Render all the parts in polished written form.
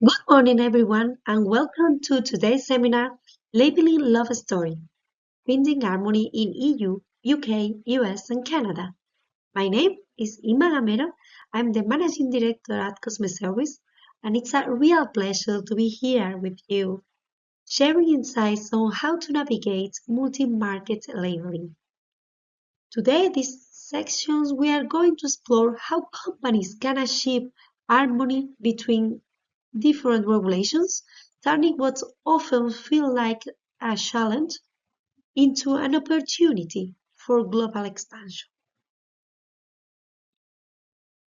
Good morning, everyone, and welcome to today's seminar, Labeling Love Story, Finding Harmony in EU, UK, US, and Canada. My name is Ima Gamero. I'm the Managing Director at Cosmeservice, and it's a real pleasure to be here with you, sharing insights on how to navigate multi-market labeling. Today, these sections, we are going to explore how companies can achieve harmony between different regulations, turning what often feels like a challenge into an opportunity for global expansion.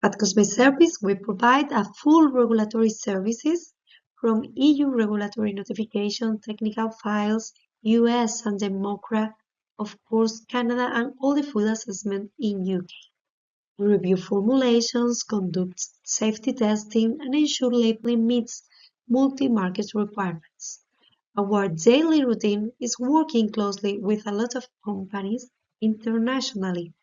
At Cosmeservice, we provide a full regulatory services from EU regulatory notification, technical files, US and Democrat, of course, Canada, and all the food assessment in UK. We review formulations, conduct safety testing, and ensure labeling meets multi-market requirements. Our daily routine is working closely with a lot of companies internationally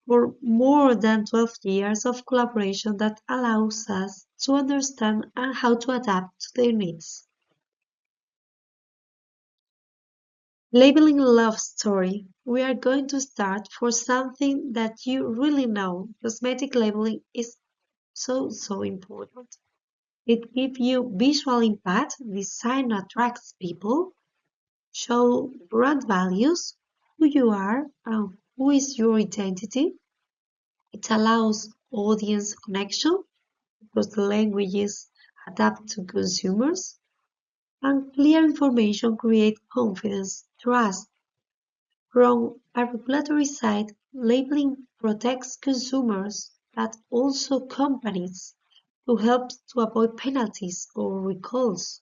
for more than 12 years of collaboration that allows us to understand and how to adapt to their needs. Labeling love story. We are going to start for something that you really know. Cosmetic labeling is so important. It gives you visual impact, design attracts people, show brand values, who you are and who is your identity. It allows audience connection because the languages adapt to consumers, and clear information creates confidence, trust. From a regulatory side, labeling protects consumers but also companies to help to avoid penalties or recalls.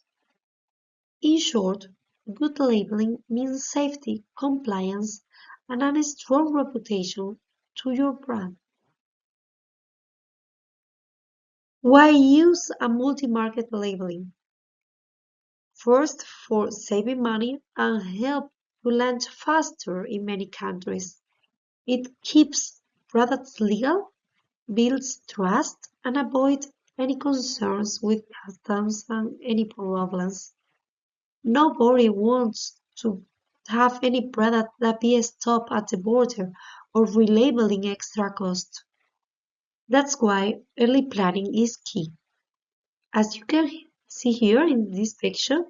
In short, good labeling means safety, compliance, and a strong reputation to your brand. Why use a multi-market labeling? First, for saving money and help to launch faster in many countries. It keeps products legal, builds trust, and avoids any concerns with customs and any problems. Nobody wants to have any product that be stopped at the border or relabeling extra cost. That's why early planning is key. As you can see here in this picture,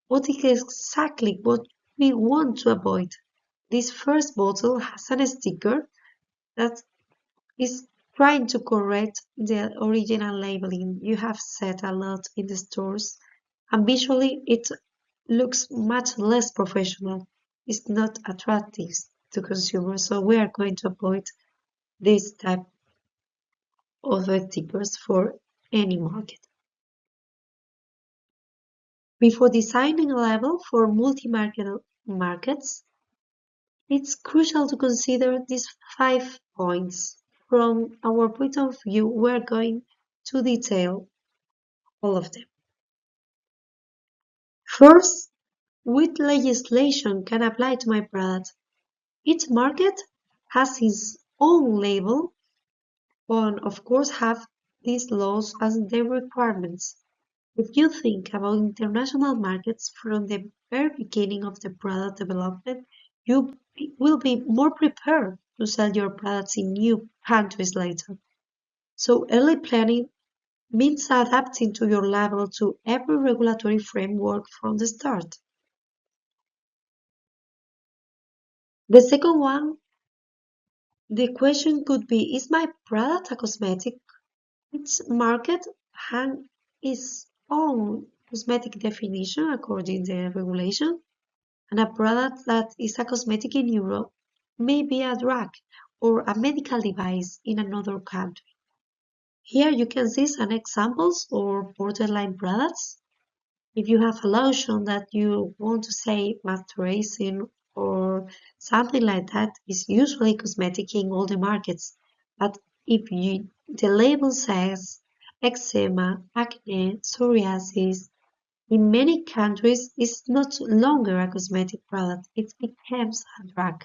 what is exactly what we want to avoid. This first bottle has a sticker that is trying to correct the original labeling you have set a lot in the stores, and visually it looks much less professional. It's not attractive to consumers, so we are going to avoid this type of stickers for any market. Before designing a label for multi-market markets, it's crucial to consider these 5 points. From our point of view, we're going to detail all of them. First, which legislation can apply to my product? Each market has its own label and of course have these laws as their requirements. If you think about international markets from the very beginning of the product development, you will be more prepared to sell your products in new countries later. So early planning means adapting to your label to every regulatory framework from the start. The second one, the question could be, is my product a cosmetic? Each market has its own cosmetic definition according to the regulation, and a product that is a cosmetic in Europe may be a drug or a medical device in another country. Here you can see some examples or borderline products. If you have a lotion that you want to say moisturizing or something like that, is usually cosmetic in all the markets. But if the label says eczema, acne, psoriasis, in many countries it's not longer a cosmetic product, it becomes a drug.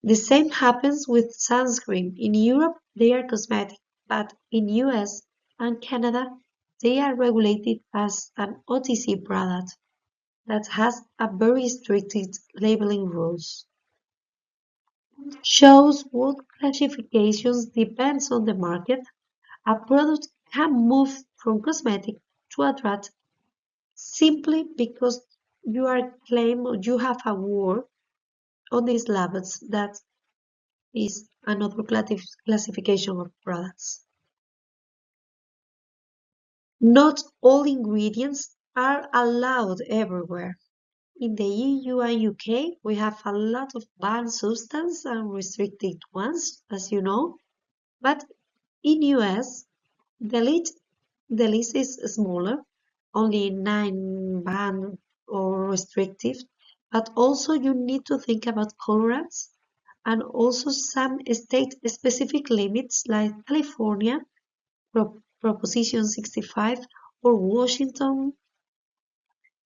The same happens with sunscreen. In Europe they are cosmetic, but in US and Canada they are regulated as an OTC product that has a very strict labeling rules. Shows what classifications depends on the market. A product can move from cosmetic to a drug simply because you are claim or you have a word on these labels that is another classification of products. Not all ingredients are allowed everywhere. In the EU and UK, we have a lot of banned substances and restricted ones, as you know. But in US, the list, the list is smaller, only 9 banned or restrictive. But also you need to think about colorants and also some state-specific limits like California, Proposition 65, or Washington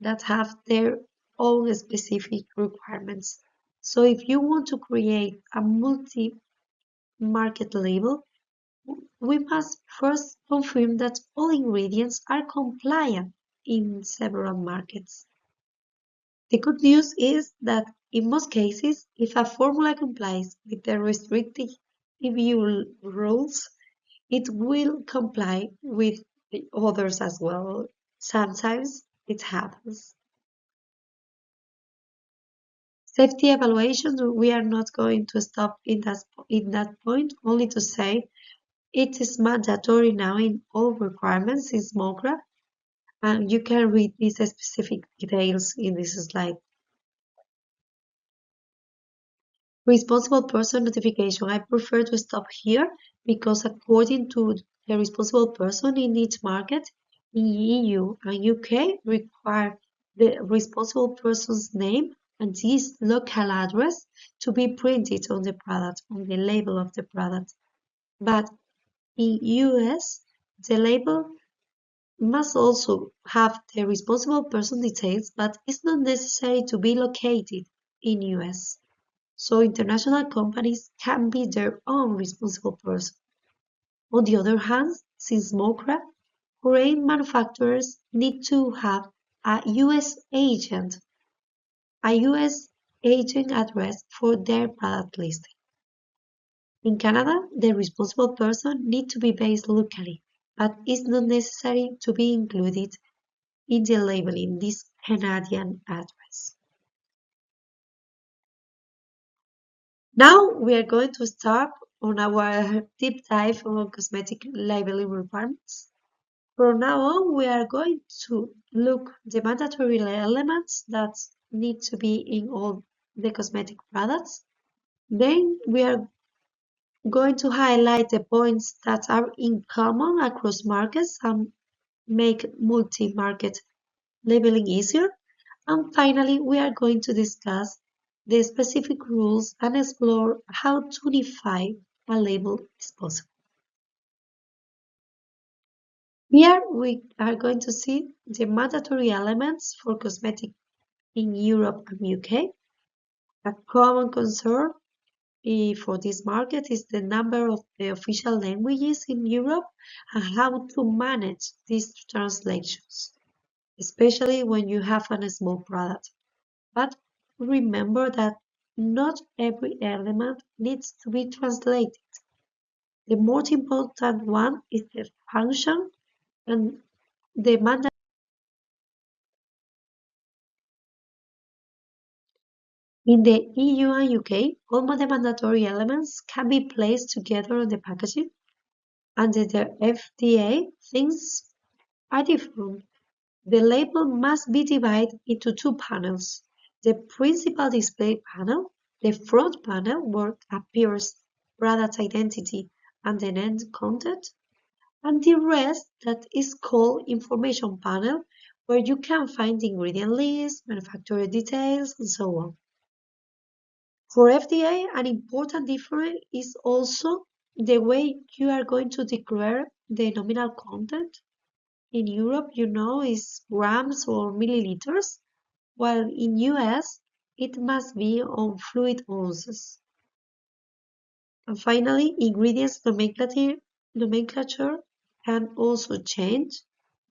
that have their own specific requirements. So if you want to create a multi-market label, we must first confirm that all ingredients are compliant in several markets. The good news is that in most cases, if a formula complies with the restrictive EU rules, it will comply with the others as well. Sometimes it happens. Safety evaluations, we are not going to stop in that point, only to say it is mandatory now in all requirements in SMOCRA, and you can read these specific details in this slide. Responsible person notification. I prefer to stop here because according to the responsible person in each market, in EU and UK require the responsible person's name and his local address to be printed on the product, on the label of the product. But in US, the label must also have the responsible person details, but it's not necessary to be located in US. So international companies can be their own responsible person. On the other hand, since MOCRA, foreign manufacturers need to have a US agent, a US agent address for their product listing. In Canada, the responsible person needs to be based locally, but it's not necessary to be included in the labeling this Canadian address. Now we are going to start on our deep dive on cosmetic labeling requirements. From now on, we are going to look the mandatory elements that need to be in all the cosmetic products. Then we are going to highlight the points that are in common across markets and make multi-market labeling easier. And finally, we are going to discuss the specific rules and explore how to unify a label is possible. Here we are going to see the mandatory elements for cosmetic in Europe and UK. A common concern for this market is the number of the official languages in Europe and how to manage these translations, especially when you have a small product. But remember that not every element needs to be translated. The most important one is the function and the mandatory. In the EU and UK, all the mandatory elements can be placed together on the packaging. Under the FDA, things are different. The label must be divided into two panels. The principal display panel, the front panel where appears product identity and the end content, and the rest that is called information panel where you can find the ingredient list, manufacturer details, and so on. For FDA, an important difference is also the way you are going to declare the nominal content. In Europe, you know, is grams or milliliters, while in US, it must be on fluid ounces. And finally, ingredients nomenclature can also change.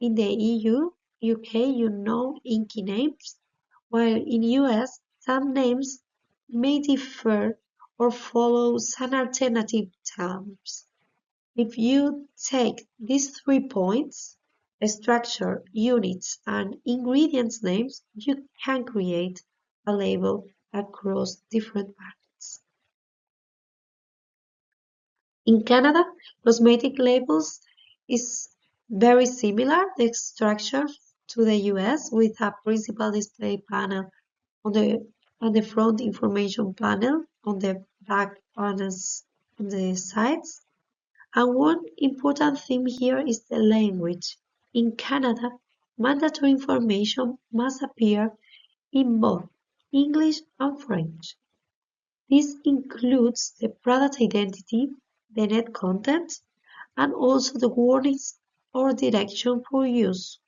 In the EU, UK, inky names, while in US, some names may differ or follow some alternative terms. If you take these 3 points, structure, units, and ingredients names, you can create a label across different markets. In Canada, cosmetic labels is very similar, the structure to the US, with a principal display panel on the front, information panel on the back panels on the sides. And one important theme here is the language. In Canada, mandatory information must appear in both English and French. This includes the product identity, the net content, and also the warnings or direction for use.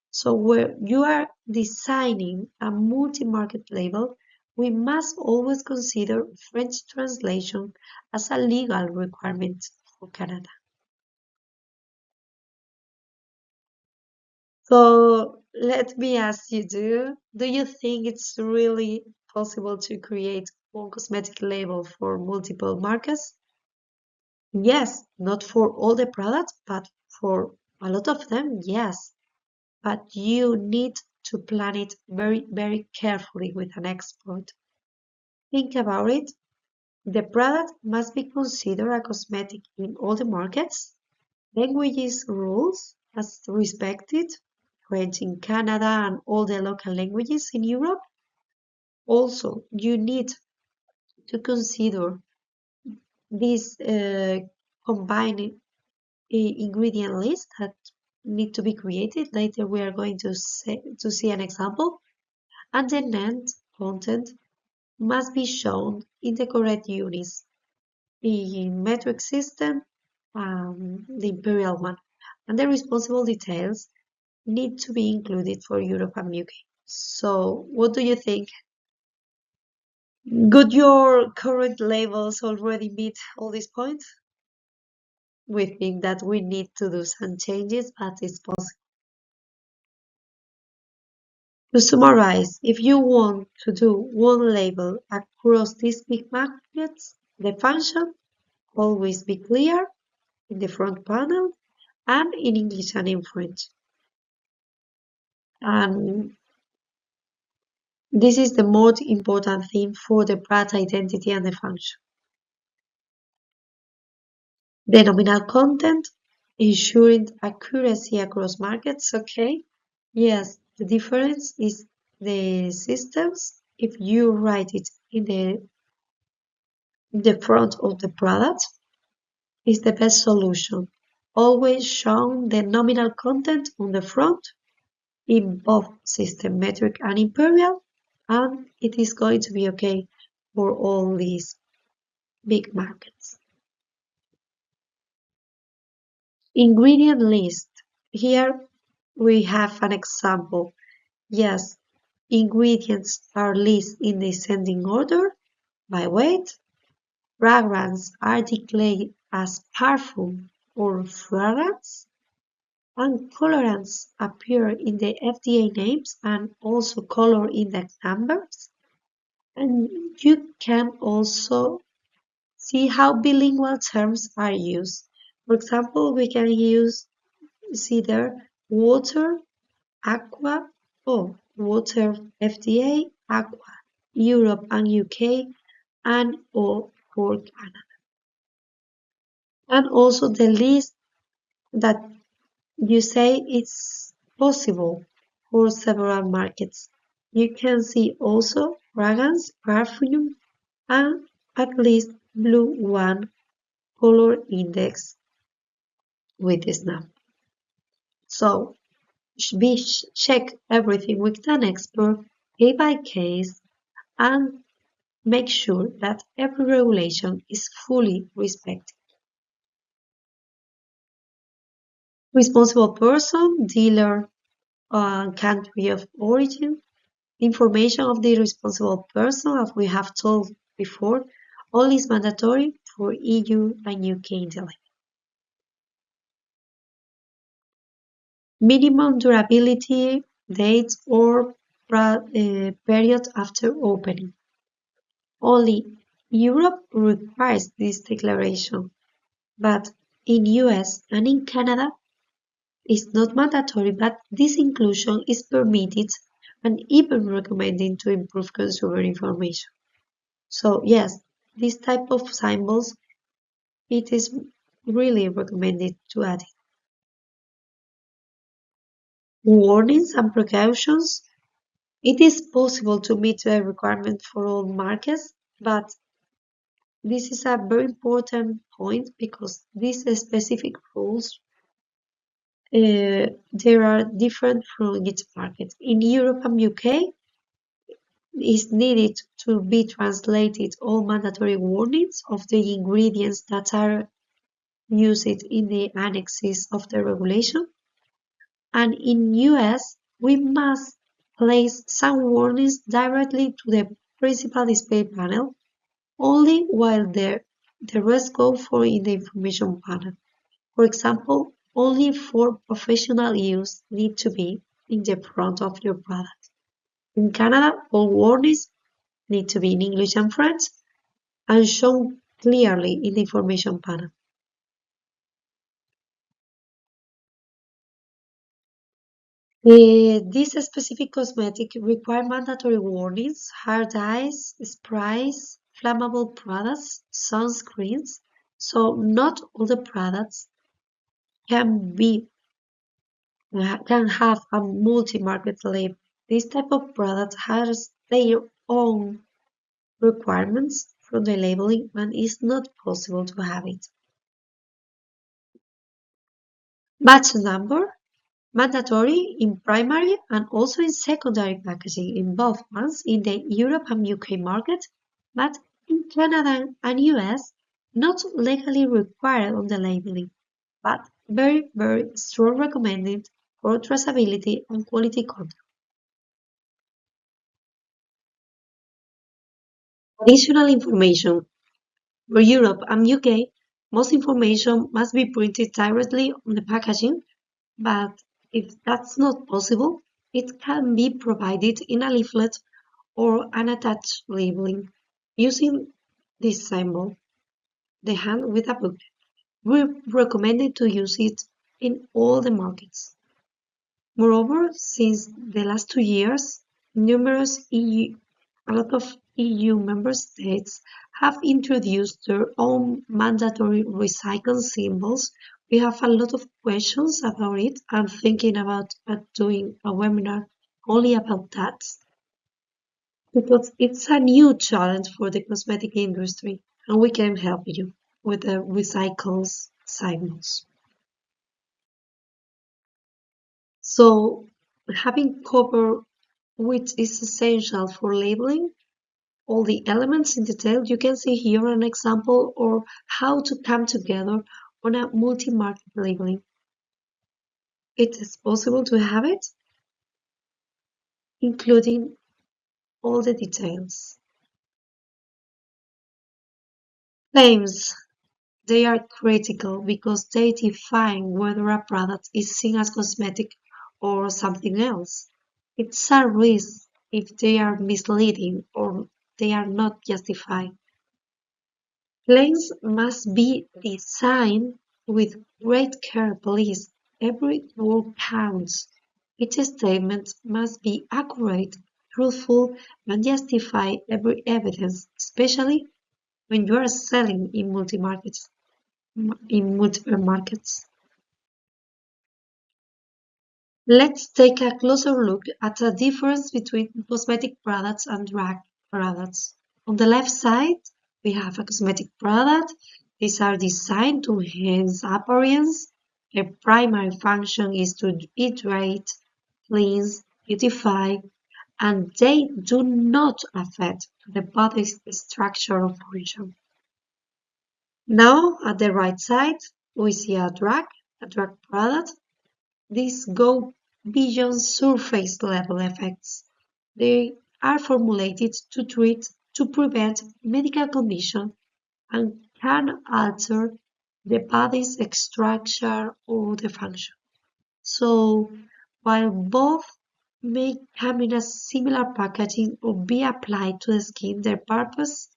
So where you are designing a multi-market label, we must always consider French translation as a legal requirement for Canada. So let me ask you, do you think it's really possible to create one cosmetic label for multiple markets? Yes, not for all the products, but for a lot of them, yes. But you need to plan it very, very carefully with an expert. Think about it. The product must be considered a cosmetic in all the markets. Languages rules as respected, French in Canada and all the local languages in Europe. Also, you need to consider this combined ingredient list that need to be created. Later, we are going to see an example. And the net content must be shown in the correct units, the metric system, the imperial one, and the responsible details need to be included for Europe and UK. So, what do you think? Could your current labels already meet all these points? We think that we need to do some changes, but it's possible. To summarize, if you want to do one label across these big markets, the function always be clear in the front panel and in English and in French. And this is the most important thing for the brand identity and the function. The nominal content, ensuring accuracy across markets, okay? Yes, the difference is the systems. If you write it in the front of the product, is the best solution. Always show the nominal content on the front in both system metric and imperial, and it is going to be okay for all these big markets. Ingredient list. Here we have an example. Yes, ingredients are listed in descending order by weight. Fragrance are declared as perfume or fragrance. And colorants appear in the FDA names and also color index numbers. And you can also see how bilingual terms are used. For example, we can see there water, aqua, or water FDA, aqua, Europe and UK, and or for Canada. And also the list that you say it's possible for several markets. You can see also fragrance, perfume, and at least blue one color index with this now. So check everything with an expert, case by case, and make sure that every regulation is fully respected. Responsible person, dealer, country of origin, information of the responsible person, as we have told before, all is mandatory for EU and UK intelligence. minimum durability dates or period after opening. Only Europe requires this declaration, but in US and in Canada it's not mandatory, but this inclusion is permitted and even recommended to improve consumer information. So yes, this type of symbols, it is really recommended to add it. Warnings and precautions. It is possible to meet the requirement for all markets, but this is a very important point because these specific rules there are different from each market. In Europe and UK, is needed to be translated all mandatory warnings of the ingredients that are used in the annexes of the regulation. And in US, we must place some warnings directly to the principal display panel, only while the rest go for in the information panel. For example, only for professional use need to be in the front of your product. In Canada, all warnings need to be in English and French and shown clearly in the information panel. This specific cosmetic require mandatory warnings, hard eyes, sprays, flammable products, sunscreens. So not all the products can be can have a multi-market label. This type of product has their own requirements from the labeling and it's not possible to have it. Batch number mandatory in primary and also in secondary packaging in both ones in the Europe and UK market, but in Canada and US not legally required on the labeling, but very, very strong recommended for traceability and quality control. Additional information. For Europe and UK, most information must be printed directly on the packaging, but if that's not possible, it can be provided in a leaflet or an attached labeling using this symbol, the hand with a book. We recommend it to use it in all the markets. Moreover, since the last 2 years, a lot of EU member states have introduced their own mandatory recycle symbols. We have a lot of questions about it. I'm thinking about doing a webinar only about that because it's a new challenge for the cosmetic industry and we can help you with the recycles symbols. So having covered which is essential for labeling all the elements in detail, you can see here an example or how to come together on a multi-market labeling. It is possible to have it, including all the details. Claims. They are critical because they define whether a product is seen as cosmetic or something else. It's a risk if they are misleading or they are not justified. Claims must be designed with great care, please. Every word counts. Each statement must be accurate, truthful, and justify every evidence, especially when you are selling in multiple markets. Let's take a closer look at the difference between cosmetic products and drug products. On the left side, we have a cosmetic product. These are designed to enhance appearance. Their primary function is to hydrate, cleanse, beautify, and they do not affect the body's structure or function. Now, at the right side, we see a drug product. These go beyond surface level effects. They are formulated to prevent medical condition and can alter the body's structure or the function. So while both may come in a similar packaging or be applied to the skin, their purpose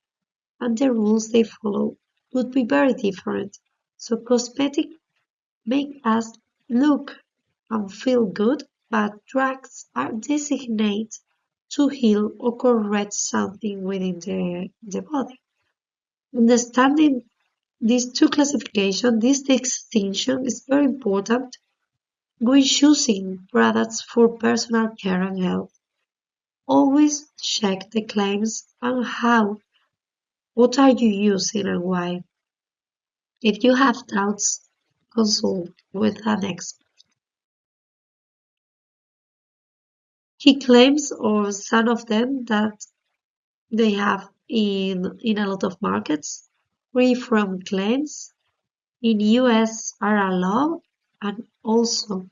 and the rules they follow would be very different. So cosmetic make us look and feel good, but drugs are designated to heal or correct something within the body. Understanding these two classifications, this distinction is very important when choosing products for personal care and health. Always check the claims and what are you using and why. If you have doubts, consult with an expert. He claims, or some of them, that they have in a lot of markets free from claims. In US are allowed, and also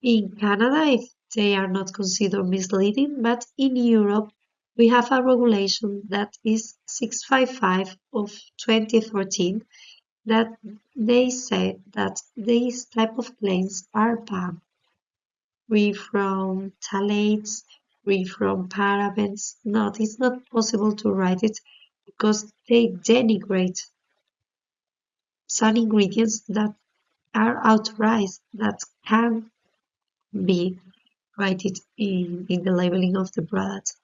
in Canada if they are not considered misleading, but in Europe we have a regulation that is 655 of 2014 that they say that these type of claims are banned, free from phthalates, free from parabens. No, it's not possible to write it because they denigrate some ingredients that are authorized that can be written in the labeling of the product.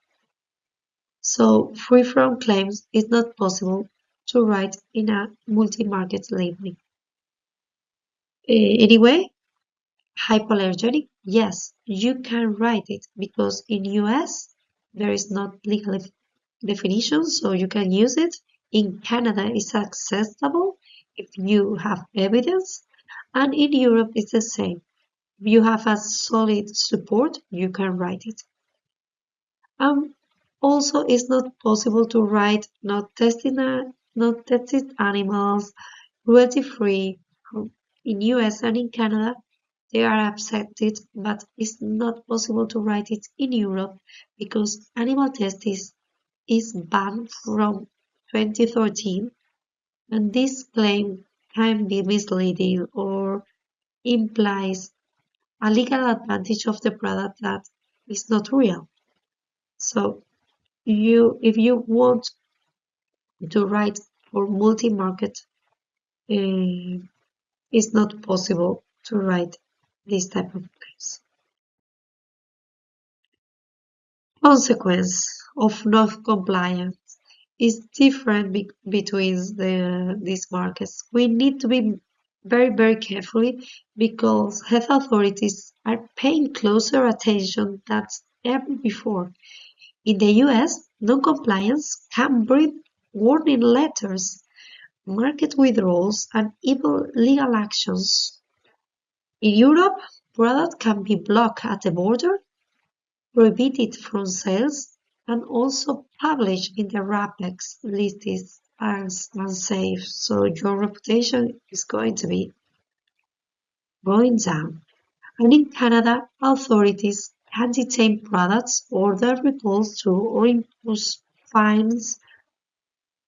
So free from claims is not possible to write in a multi-market labeling. Anyway, hypoallergenic, yes, you can write it because in US there is not legal definition, so you can use it. In Canada, it's acceptable if you have evidence, and in Europe, it's the same. If you have a solid support, you can write it. Also, it's not possible to write not tested animals, cruelty-free. In US and in Canada, they are accepted, but it's not possible to write it in Europe because animal is banned from 2013, and this claim can be misleading or implies a legal advantage of the product that is not real. So if you want to write for multi-market, uh, it's not possible to write this type of claims. Consequence of non-compliance is different between these markets. We need to be very carefully because health authorities are paying closer attention than ever before. In the US, non-compliance can bring warning letters, market withdrawals, and even legal actions. In Europe, products can be blocked at the border, prohibited from sales, and also published in the RAPEX list as unsafe. So your reputation is going to be going down. And in Canada, authorities can detain products, order recalls too, or impose fines.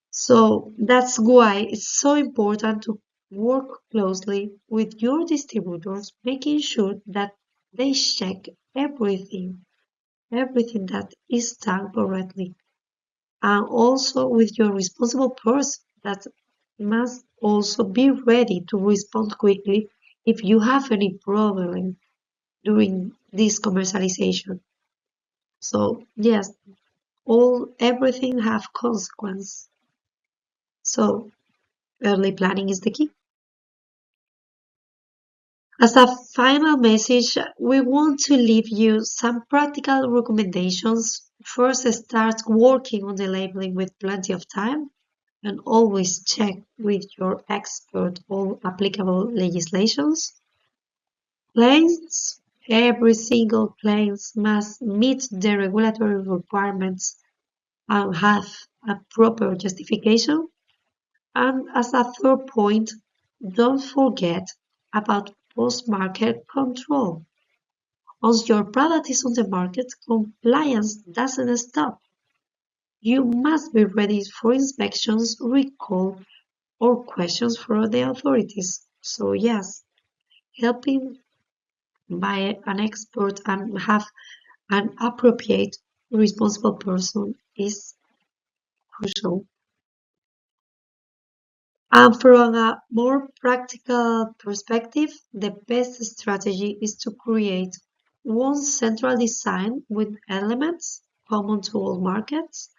So that's why it's so important to work closely with your distributors, making sure that they check everything that is done correctly. And also with your responsible person that must also be ready to respond quickly if you have any problem during this commercialization. So yes, everything have consequence. So early planning is the key. As a final message, we want to leave you some practical recommendations. First, start working on the labeling with plenty of time and always check with your expert all applicable legislations. Claims, every single claims must meet the regulatory requirements and have a proper justification. And as a third point, don't forget about post-market control. Once your product is on the market, compliance doesn't stop. You must be ready for inspections, recall, or questions from the authorities. So yes, helping by an expert and have an appropriate, responsible person is crucial. And from a more practical perspective, the best strategy is to create one central design with elements common to all markets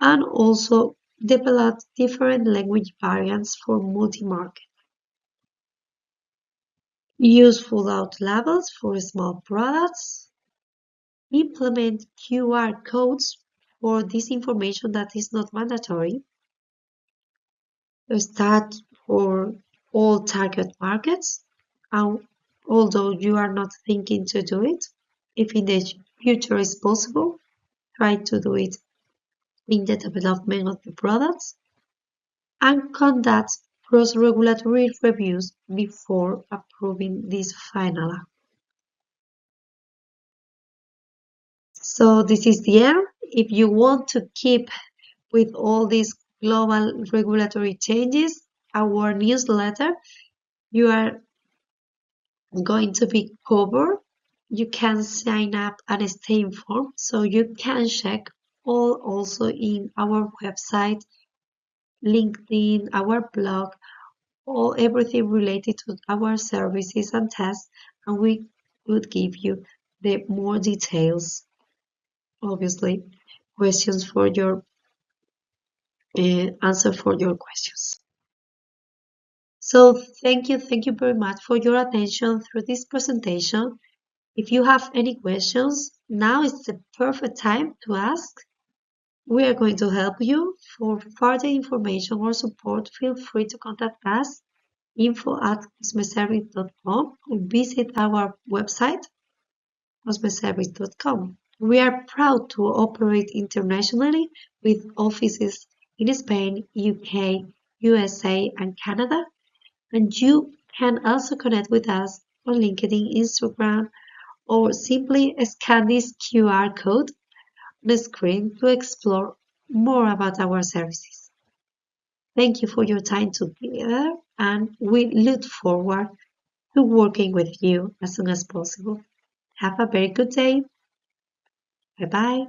and also develop different language variants for multi-market. Use full-out labels for small products. Implement QR codes for this information that is not mandatory. Start for all target markets, and although you are not thinking to do it, if in the future is possible, try to do it in the development of the products and conduct cross-regulatory reviews before approving this final act. So this is the end. If you want to keep with all these global regulatory changes, our newsletter, you are going to be covered. You can sign up and stay informed, so you can check all also in our website, LinkedIn, our blog, all everything related to our services and tests, and we would give you the more details, obviously, questions for your answer for your questions. So thank you very much for your attention through this presentation. If you have any questions, now is the perfect time to ask. We are going to help you. For further information or support, feel free to contact us, info@cosmeservice.com, or visit our website, cosmeservice.com. We are proud to operate internationally with offices in Spain, UK, USA, and Canada, and you can also connect with us on LinkedIn, Instagram, or simply scan this QR code on the screen to explore more about our services. Thank you for your time together, and we look forward to working with you as soon as possible. Have a very good day. Bye bye.